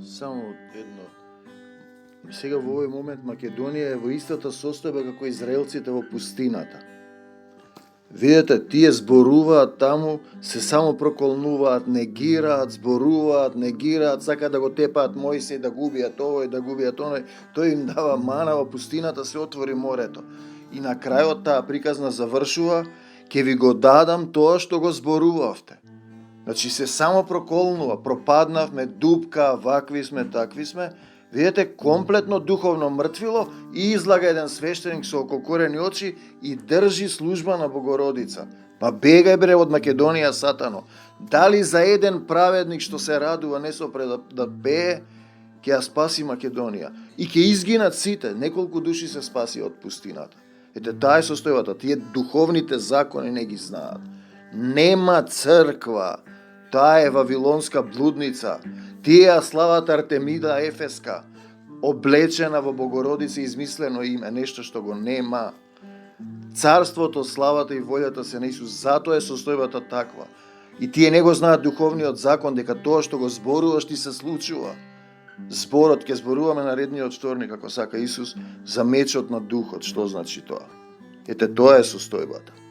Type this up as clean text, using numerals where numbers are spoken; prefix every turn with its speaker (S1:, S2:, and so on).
S1: Само едно. Сега во овој момент Македонија е во истата состојба како израелците во пустината. Видете, тие зборуваат таму, се само проколнуваат, негираат, зборуваат, негираат, сакаат да го тепаат Мојсей, да го убијат овој, да го убијат оној. Тој им дава мана, во пустината се отвори морето. И на крајот таа приказна завршува, ќе ви го дадам тоа што го зборувавте. Значи се само проколнува, пропаднавме, дупка, вакви сме, такви сме. Видете, комплетно духовно мртвило и излага еден свештеник со ококорени очи и држи служба на Богородица. Па бегај бре од Македонија, сатано. Дали за еден праведник што се радува не со пред да пее, ќе ја спаси Македонија. И ќе изгинат сите, неколку души се спаси од пустината. Ете, таа е состојбата, тие духовните закони не ги знаат. Нема црква, таа е вавилонска блудница. Тие ја слават Артемида Ефеска, облечена во Богородица, измислено име, нешто што го нема. Царството, славата и волјата се на Исус, затоа е состојбата таква. И тие не го знаат духовниот закон, дека тоа што го зборуваш ти се случува. Зборот ќе зборуваме наредниот вторник, ако сака Исус, за мечот на духот. Што значи тоа? Ете, тоа е состојбата.